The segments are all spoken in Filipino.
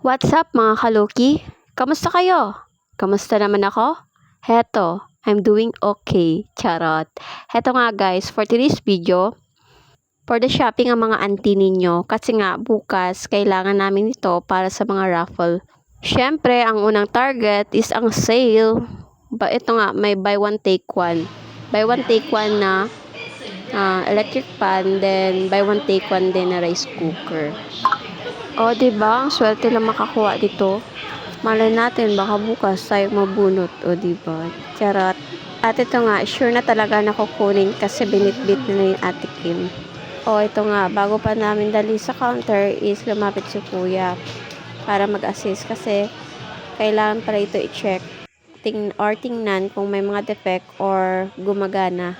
What's up mga kaluki? Kamusta kayo? Kamusta naman ako? Heto, I'm doing okay. Charot. Heto nga guys, for today's video, for the shopping ang mga auntie ninyo kasi nga bukas kailangan namin ito para sa mga raffle. Syempre, ang unang target is ang sale. Ito nga, may buy one take one. Buy one take one na electric pan, then buy one take one din na rice cooker. O, diba? Ang swerte lang makakuha dito. Malay natin, baka bukas tayo mabunot. O, diba? Charot. At ito nga, sure na talaga na kukunin kasi binitbit na yung Ate Kim. O, ito nga, bago pa namin dali sa counter is lumapit si Kuya para mag-assist kasi kailangan pala ito i-check tingnan kung may mga defect or gumagana.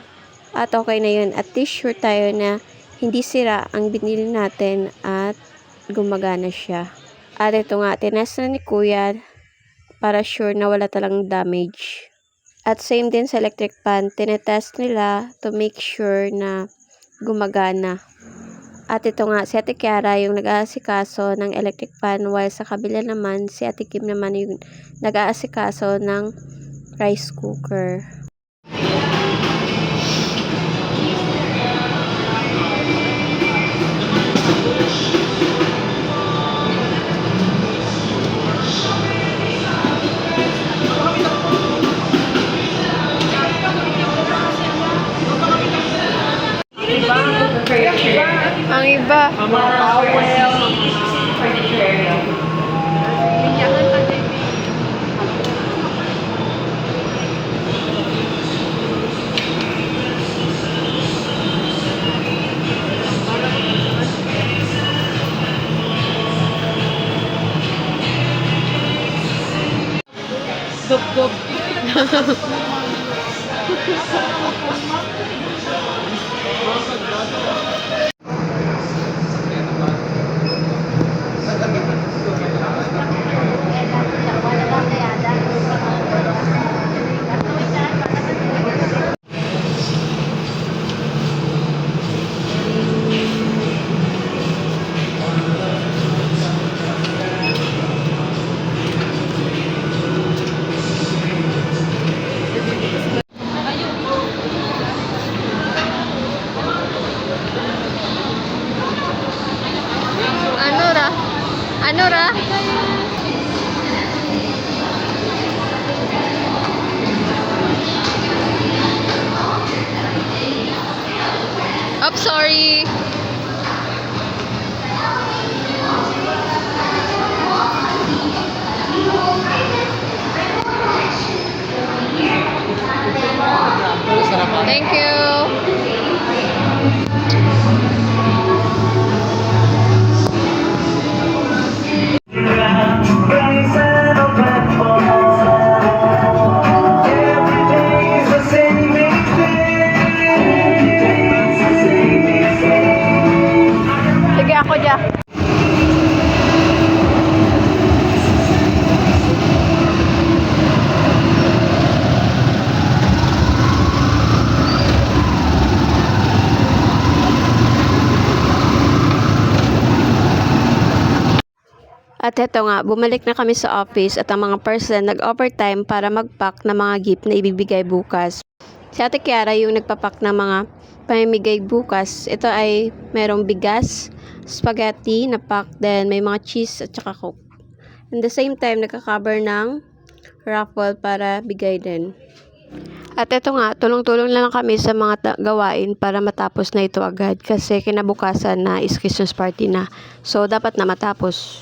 At okay na yun. At least sure tayo na hindi sira ang binili natin at gumagana siya. At ito nga, tinest na ni Kuya para sure na wala talang damage. At same din sa electric pan, tinetest nila to make sure na gumagana. At ito nga, si Ate Kiara yung nag-aasikaso ng electric pan while sa kabila naman, si Ate Kim naman yung nag-aasikaso ng rice cooker. Ang iba. Mga towel, furniture area. Dub-dub. Ano ra? Oops, sorry. Thank you. Sige, ako dyan. At eto nga, bumalik na kami sa office at ang mga person nag-overtime para mag-pack ng mga gift na ibibigay bukas. Si Ate Kiara yung nagpapack ng mga pamimigay bukas. Ito ay merong bigas, spaghetti na pack, then may mga cheese at saka coke. And the same time, nagka-cover ng raffle para bigay din. At ito nga, tulong-tulong lang kami sa mga gawain para matapos na ito agad kasi kinabukasan na is Christmas party na. So, dapat na matapos.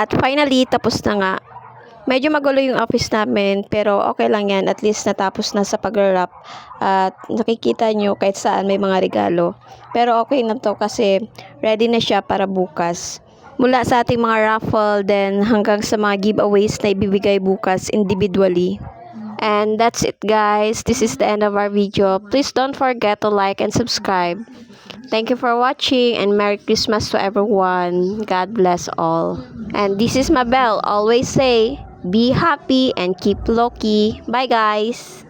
At finally, tapos na nga. Medyo magulo yung office namin, pero okay lang yan. At least natapos na sa pag-wrap. At nakikita nyo kahit saan may mga regalo. Pero okay na to kasi ready na siya para bukas. Mula sa ating mga raffle, then hanggang sa mga giveaways na ibibigay bukas individually. And that's it, guys. This is the end of our video. Please don't forget to like and subscribe. Thank you for watching and Merry Christmas to everyone. God bless all. And this is Mabel. Always say, be happy and keep low-key. Bye, guys.